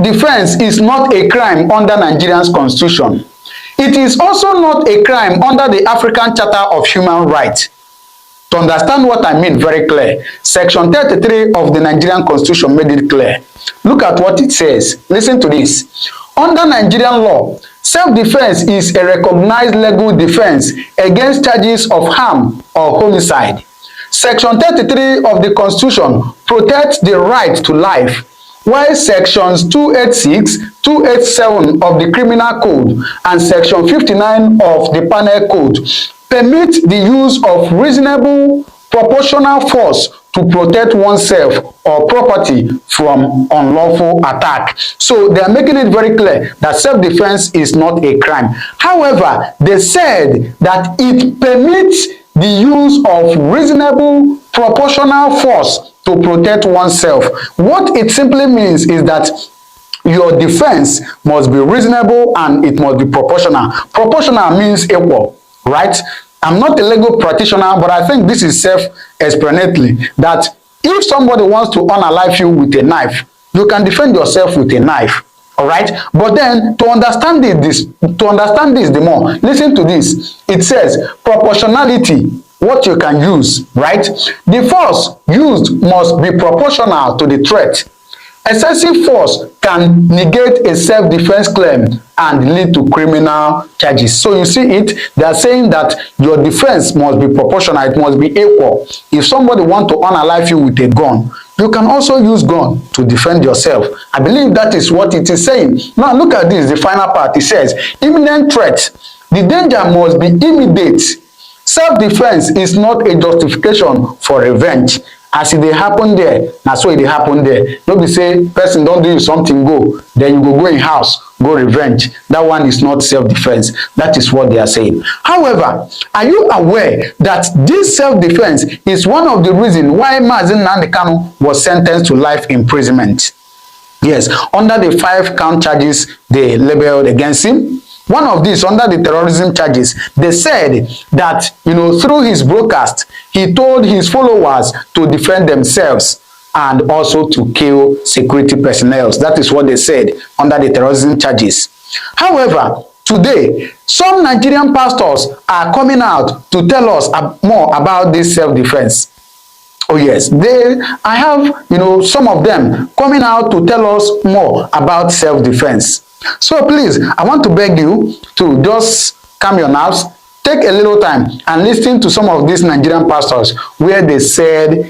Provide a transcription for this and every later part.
Self-defense is not a crime under Nigeria's constitution. It is also not a crime under the African Charter of Human Rights. To understand what I mean very clear, Section 33 of the Nigerian Constitution made it clear. Look at what it says. Listen to this. Under Nigerian law, self-defense is a recognized legal defense against charges of harm or homicide. Section 33 of the Constitution protects the right to life, while Sections 286, 287 of the Criminal Code and Section 59 of the Penal Code permit the use of reasonable proportional force to protect oneself or property from unlawful attack. So they are making it very clear that self-defense is not a crime. However, they said that it permits the use of reasonable proportional force to protect oneself. What it simply means is that your defense must be reasonable and it must be proportional. Proportional means equal, right? I'm not a legal practitioner, but I think this is self-explanatory that if somebody wants to unalive you with a knife, you can defend yourself with a knife. All right, but then to understand this the more, listen to this. It says proportionality, what you can use, right? The force used must be proportional to the threat. Excessive force can negate a self-defense claim and lead to criminal charges. So you see it, they are saying that your defense must be proportional, it must be equal. If somebody wants to unalive you with a gun, you can also use gun to defend yourself. I believe that is what it is saying. Now look at this, the final part. It says, imminent threat. The danger must be immediate. Self-defense is not a justification for revenge. As it dey happen there, na so it dey happen there. No be say person don do you something, go, then you go in house, go revenge. That one is not self-defense. That is what they are saying. However, are you aware that this self-defense is one of the reasons why Nnamdi Kanu was sentenced to life imprisonment? Yes, under the 5 count charges they labeled against him. One of these, under the terrorism charges, they said that, through his broadcast, he told his followers to defend themselves and also to kill security personnel. That is what they said under the terrorism charges. However, today, some Nigerian pastors are coming out to tell us more about this self-defense. Oh yes, I have, some of them coming out to tell us more about self-defense. So please, I want to beg you to just calm your nerves, take a little time and listen to some of these Nigerian pastors where they said,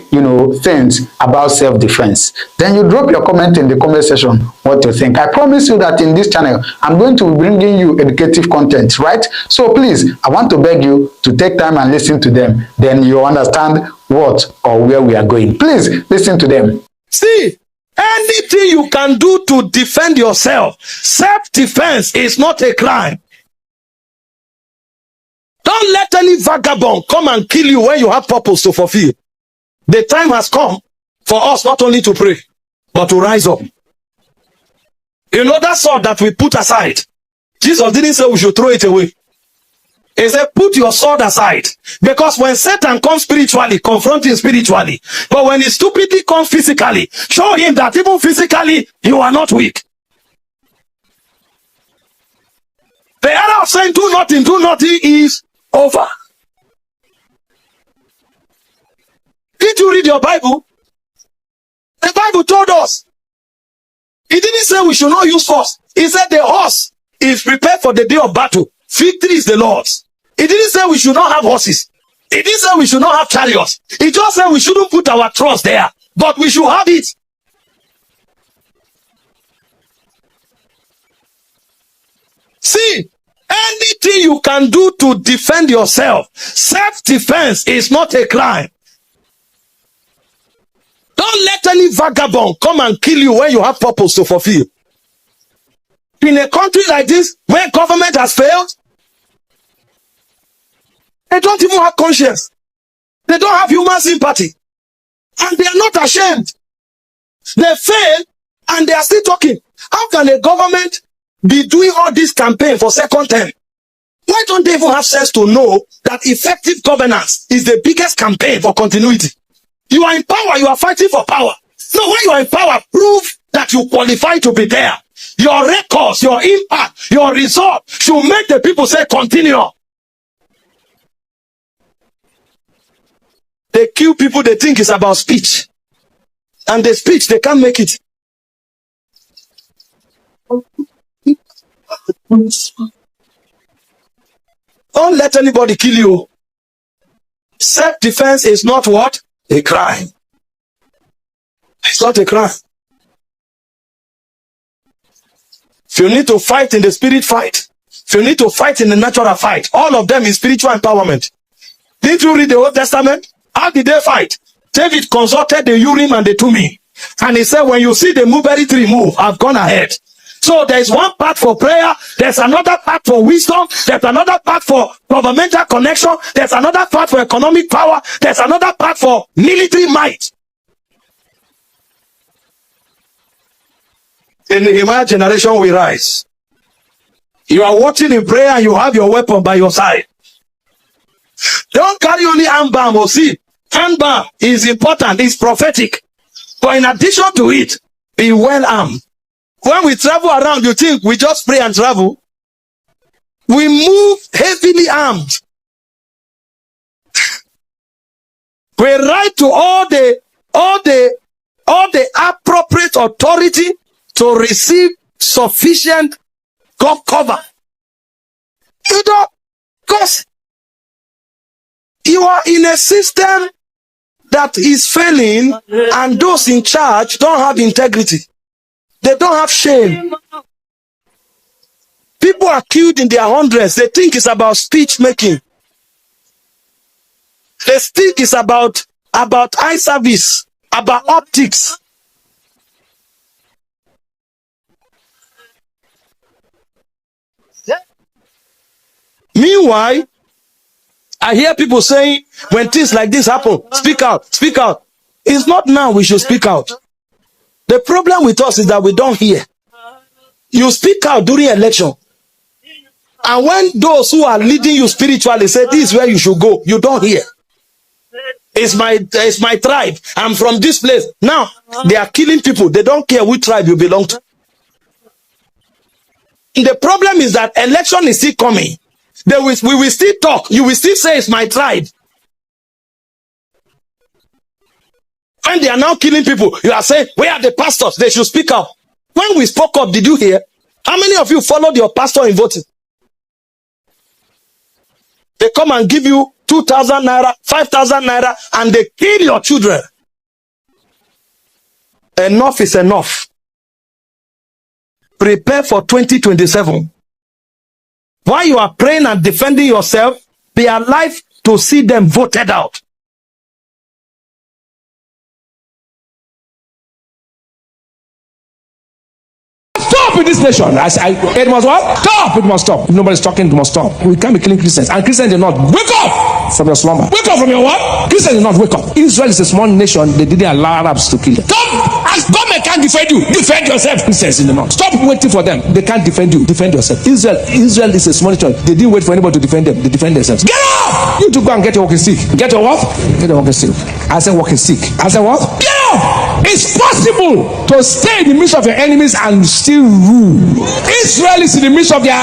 things about self-defense. Then you drop your comment in the comment section what you think. I promise you that in this channel, I'm going to be bringing you educative content, right? So please, I want to beg you to take time and listen to them. Then you understand what or where we are going. Please listen to them. See, anything you can do to defend yourself, self-defense is not a crime. Don't let any vagabond come and kill you when you have purpose to fulfill. The time has come for us not only to pray, but to rise up. That sword that we put aside, Jesus didn't say we should throw it away. He said, put your sword aside. Because when Satan comes spiritually, confront him spiritually. But when he stupidly comes physically, show him that even physically, you are not weak. The era of saying do nothing is over. Did you read your Bible? The Bible told us. It didn't say we should not use force. It said the horse is prepared for the day of battle. Victory is the Lord's. It didn't say we should not have horses. It didn't say we should not have chariots. It just said we shouldn't put our trust there. But we should have it. See, anything you can do to defend yourself, self-defense is not a crime. Don't let any vagabond come and kill you when you have purpose to fulfill. In a country like this, where government has failed, they don't even have conscience. They don't have human sympathy. And they are not ashamed. They fail and they are still talking. How can a government be doing all this campaign for second term? Why don't they even have sense to know that effective governance is the biggest campaign for continuity? You are in power, you are fighting for power. So when you are in power, prove that you qualify to be there. Your records, your impact, your result should make the people say continue. They kill people, they think it's about speech. And the speech, they can't make it. Don't let anybody kill you. Self-defense is not what? A crime. It's not a crime. If you need to fight in the spirit, fight. If you need to fight in the natural, fight. All of them is spiritual empowerment. Didn't you read the Old Testament? How did they fight? David consulted the Urim and the Thummim. And he said, when you see the mulberry tree move, I've gone ahead. So there's one part for prayer, there's another part for wisdom, there's another part for governmental connection, there's another part for economic power, there's another part for military might. In my generation we rise. You are watching in prayer and you have your weapon by your side. Don't carry only hand balm or see. Hand balm is important, it's prophetic. But in addition to it, be well armed. When we travel around, you think we just pray and travel? We move heavily armed. We write to all the appropriate authority to receive sufficient God cover. You know, because you are in a system that is failing, and those in charge don't have integrity. They don't have shame. People are killed in their hundreds. They think it's about speech making. They think it's about eye service, about optics. Meanwhile, I hear people saying, when things like this happen, speak out, speak out. It's not now we should speak out. The problem with us is that we don't hear. You speak out during election. And when those who are leading you spiritually say, this is where you should go, you don't hear. It's my tribe. I'm from this place. Now, they are killing people. They don't care which tribe you belong to. The problem is that election is still coming. We will still talk. You will still say it's my tribe. When they are now killing people, you are saying, where are the pastors? They should speak up. When we spoke up, did you hear? How many of you followed your pastor in voting? They come and give you 2,000 naira, 5,000 naira, and they kill your children. Enough is enough. Prepare for 2027. While you are praying and defending yourself, be alive to see them voted out. Stop in this nation. It must what? Stop. It must stop. If nobody's talking, it must stop. We can't be killing Christians. And Christians did not wake up from your slumber. Wake up from your what? Christians did not wake up. Israel is a small nation. They didn't allow Arabs to kill them. Stop. As government can't defend you, defend yourself. Christians in the north. Stop waiting for them. They can't defend you. Defend yourself. Israel is a small nation. They didn't wait for anybody to defend them. They defend themselves. Get up. You to go and get your walking stick. Get your what? Get your walking stick. I said walking stick. I said what? Get up. It's possible to stay in the midst of your enemies and still rule. Israel is in the midst of their,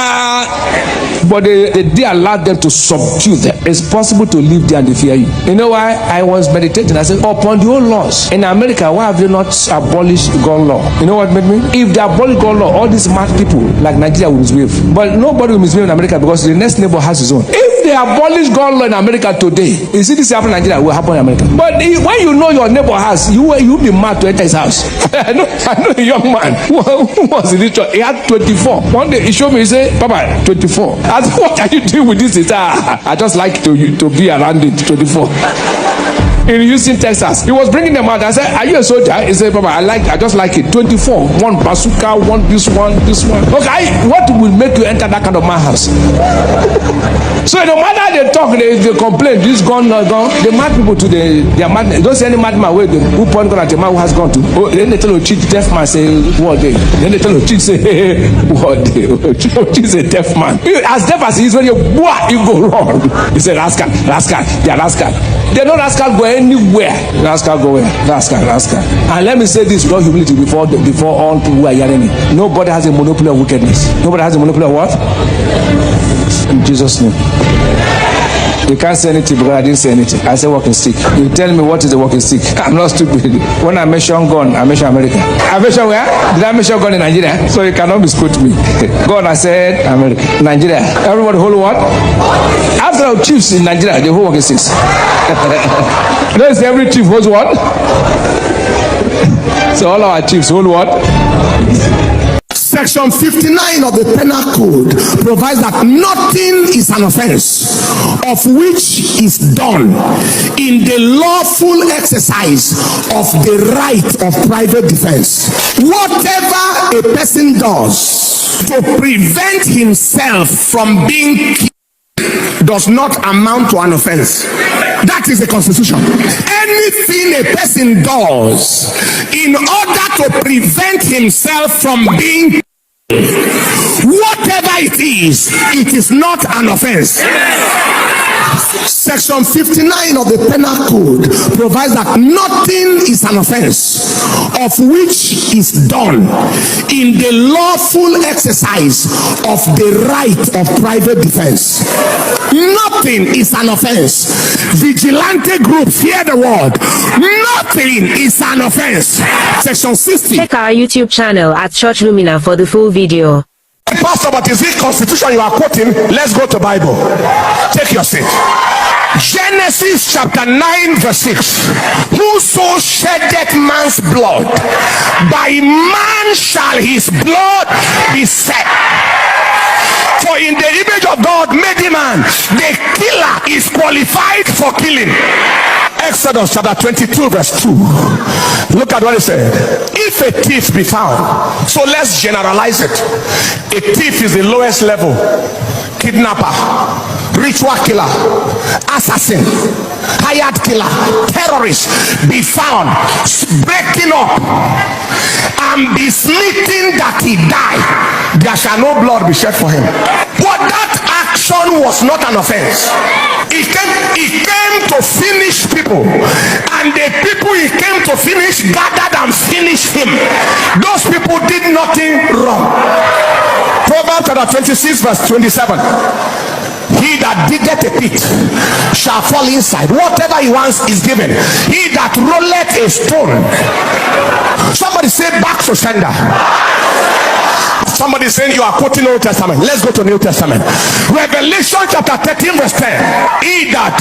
but they allowed them to subdue them. It's possible to live there and they fear you. You know why? I was meditating. I said, upon the old laws in America, why have they not abolished gun law? You know what made me? If they abolish gun law, all these mad people like Nigeria will misbehave. But nobody will misbehave in America because the next neighbor has his own. If they abolish gun law in America today, you see this happen in Nigeria, will happen in America. But when you know your neighbor has, you'll be mad to enter his house. I know a young man who was in this church. He had 24. One day he showed me, he said, Papa, 24. I said, what are you doing with this? He said, I just like to be around it, 24. In Houston, Texas, he was bringing them out. I said, are you a soldier? He said, Papa, I just like it. 24. One bazooka, one this one. Okay, what will make you enter that kind of my house? So no matter they talk, they complain, this gun, not gone. They mad people to their madness. Don't see any madman who point gun at a man who has gone to. Oh, then they tell a cheat deaf man, say, what day? Then they tell a cheat, say, hey, what day? He's a deaf man. As deaf as he is, when you go wrong. He said, rascal, they are rascal. They know rascal go anywhere. Rascal go where? Rascal. And let me say this with all humility before all people who are hearing me. Nobody has a monopoly of wickedness. Nobody has a monopoly of what? In Jesus' name. You can't say anything because I didn't say anything. I said walking stick. You tell me what is the walking stick. I'm not stupid. When I mention gun, I mention America. I mention where? Did I mention gun in Nigeria? So you cannot misquote me. God, I said America. Nigeria. Everybody hold what? After our chiefs in Nigeria, they hold walking sticks. Notice every chief holds what? So all our chiefs hold what? Section 59 of the Penal Code provides that nothing is an offense of which is done in the lawful exercise of the right of private defense. Whatever a person does to prevent himself from being killed does not amount to an offense. That is the Constitution. Anything a person does in order to prevent himself from being, whatever it is not an offense. Section 59 of the Penal Code provides that nothing is an offense of which is done in the lawful exercise of the right of private defense. Nothing is an offense. Vigilante groups, hear the word. Nothing is an offense. Section 60. Check our YouTube channel at Church Lumina for the full video. Pastor, but is it Constitution you are quoting? Let's go to Bible. Take your seat. Genesis chapter 9 verse 6. Whoso sheddeth man's blood, by man shall his blood be set. For in the image of God made him man. The killer is qualified for killing. Exodus chapter 22 verse 2. Look at what it said. If a thief be found, so let's generalize it. A thief is the lowest level. Kidnapper, ritual killer, assassin, hired killer, terrorist be found breaking up and be smitten that he die, there shall no blood be shed for him. But that action was not an offense. He came to finish people, and the people he came to finish gathered and finished him. Those people did nothing wrong. Proverbs chapter 26 verse 27. He that diggeth a pit shall fall inside. Whatever he wants is given. He that rolleth a stone. Somebody say back to sender. Somebody saying you are quoting Old Testament. Let's go to New Testament. Revelation chapter 13 verse 10. He that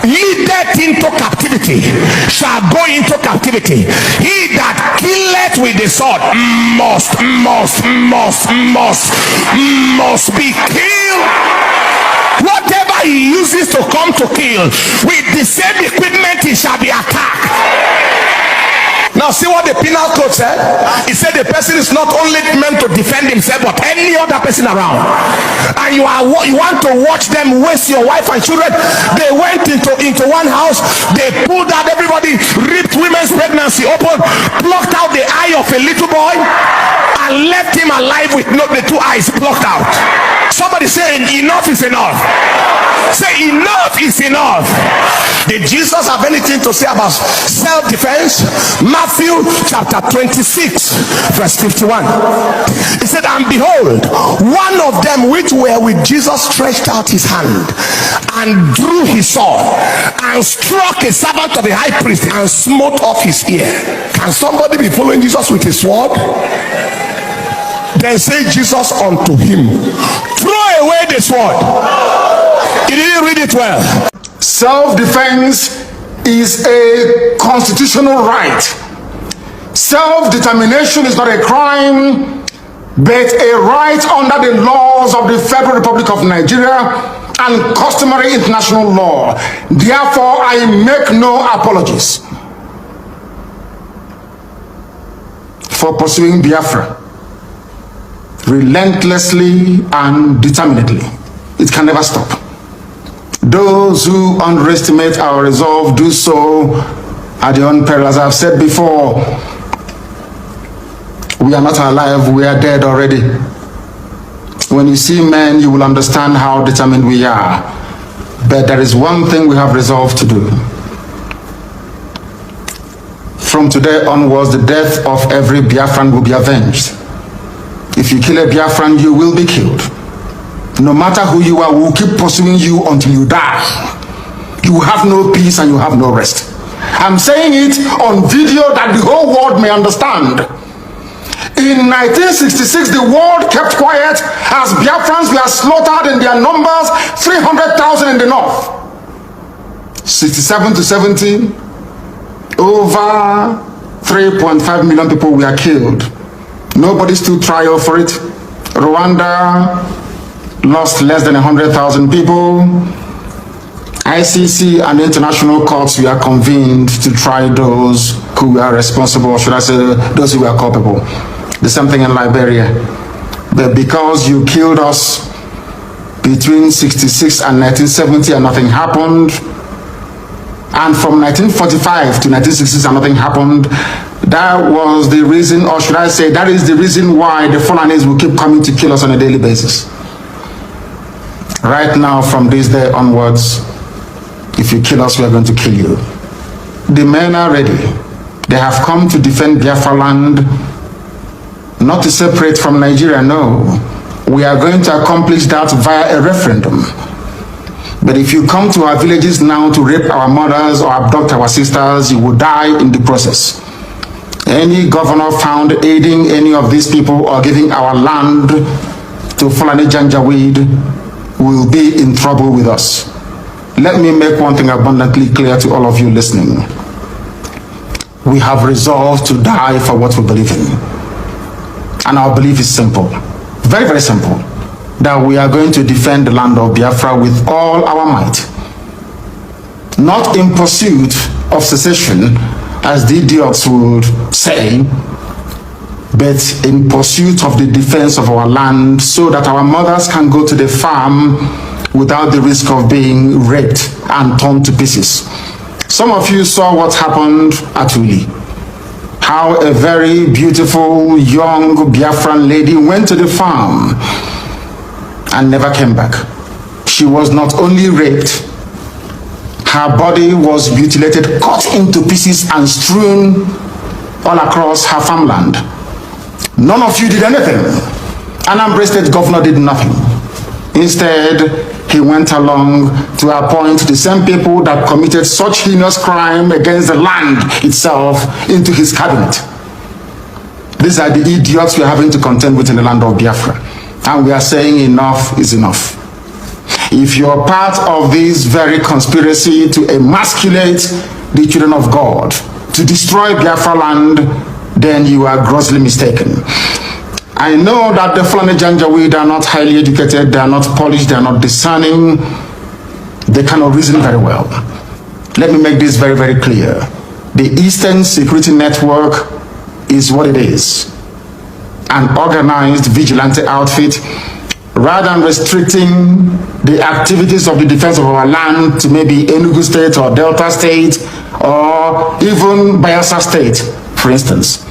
leadeth into captivity shall go into captivity. He that killeth with the sword must be killed. Whatever he uses to come to kill, with the same equipment he shall be attacked. Now see what the penal code said. It said the person is not only meant to defend himself but any other person around. And you want to watch them waste your wife and children. They went into one house, they pulled out everybody, ripped women's pregnancy open, plucked out the eye of a little boy and left him alive with the two eyes plucked out. Somebody saying enough is enough. Say enough is enough. Did Jesus have anything to say about self-defense? Matthew chapter 26 verse 51. He said, and behold, one of them which were with Jesus stretched out his hand and drew his sword and struck a servant of the high priest and smote off his ear. Can somebody be following Jesus with his sword? Then said Jesus unto him, throw away the sword. He didn't read it well. Self-defense is a constitutional right. Self-determination is not a crime, but a right under the laws of the Federal Republic of Nigeria and customary international law. Therefore, I make no apologies for pursuing Biafra relentlessly and determinedly. It can never stop. Those who underestimate our resolve do so at their own peril. As I've said before, we are not alive, we are dead already. When you see men, you will understand how determined we are. But there is one thing we have resolved to do. From today onwards, the death of every Biafran will be avenged. If you kill a Biafran, you will be killed. No matter who you are, we will keep pursuing you until you die. You have no peace and you have no rest. I'm saying it on video that the whole world may understand. In 1966, the world kept quiet as Biafrans were slaughtered in their numbers, 300,000 in the north. 67 to 70, over 3.5 million people were killed. Nobody stood trial for it. Rwanda lost less than 100,000 people. ICC and international courts were convened to try those who were responsible, or should I say those who were culpable. The same thing in Liberia. But because you killed us between 66 and 1970 and nothing happened, and from 1945 to 1966 and nothing happened, that was the reason, or should I say, that is the reason why the Fulanis will keep coming to kill us on a daily basis. Right now, from this day onwards, if you kill us, we are going to kill you. The men are ready. They have come to defend Biafra land, not to separate from Nigeria, no. We are going to accomplish that via a referendum. But if you come to our villages now to rape our mothers or abduct our sisters, you will die in the process. Any governor found aiding any of these people or giving our land to Fulani Janjaweed will be in trouble with us. Let me make one thing abundantly clear to all of you listening. We have resolved to die for what we believe in. And our belief is simple, very, very simple, that we are going to defend the land of Biafra with all our might. Not in pursuit of secession, as the idiots would say, but in pursuit of the defense of our land so that our mothers can go to the farm without the risk of being raped and torn to pieces. Some of you saw what happened at Uli. How a very beautiful young Biafran lady went to the farm and never came back. She was not only raped, her body was mutilated, cut into pieces and strewn all across her farmland. None of you did anything. Anambra State governor did nothing. Instead, he went along to appoint the same people that committed such heinous crime against the land itself into his cabinet. These are the idiots we are having to contend with in the land of Biafra. And we are saying enough is enough. If you're part of this very conspiracy to emasculate the children of God, to destroy Biafra land, then you are grossly mistaken. I know that the Fulani Janjaweed are not highly educated, they are not polished, they are not discerning, they cannot reason very well. Let me make this very, very clear. The Eastern Security Network is what it is. An organized vigilante outfit, rather than restricting the activities of the defense of our land to maybe Enugu State or Delta State or even Bayelsa State, for instance.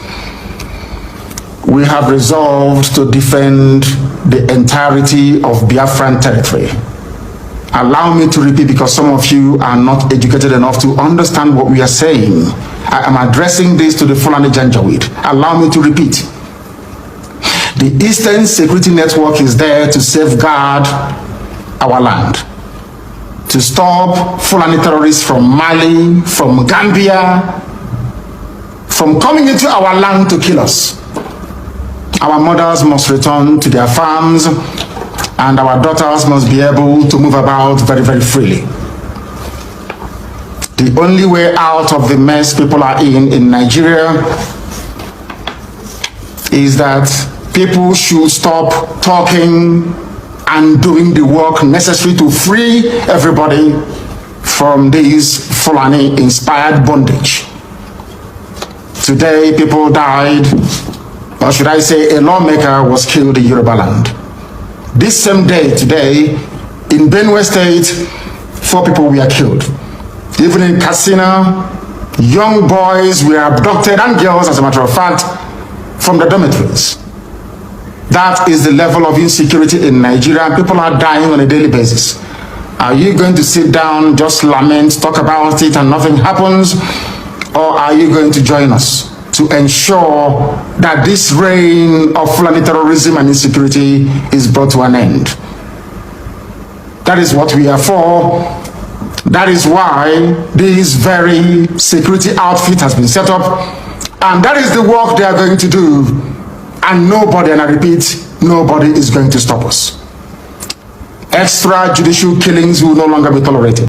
We have resolved to defend the entirety of Biafran territory. Allow me to repeat, because some of you are not educated enough to understand what we are saying. I am addressing this to the Fulani Janjaweed. Allow me to repeat. The Eastern Security Network is there to safeguard our land, to stop Fulani terrorists from Mali, from Gambia, from coming into our land to kill us. Our mothers must return to their farms, and our daughters must be able to move about very, very freely. The only way out of the mess people are in Nigeria is that people should stop talking and doing the work necessary to free everybody from this Fulani-inspired bondage. Today, people died, or should I say a lawmaker was killed in Yoruba land. This same day, today, in Benue State, 4 people were killed. Even in Katsina, young boys were abducted, and girls, as a matter of fact, from the dormitories. That is the level of insecurity in Nigeria, and people are dying on a daily basis. Are you going to sit down, just lament, talk about it, and nothing happens? or are you going to join us to ensure that this reign of Fulani terrorism and insecurity is brought to an end? That is what we are for. That is why this very security outfit has been set up, and that is the work they are going to do. And nobody, and I repeat, nobody is going to stop us. Extrajudicial killings will no longer be tolerated.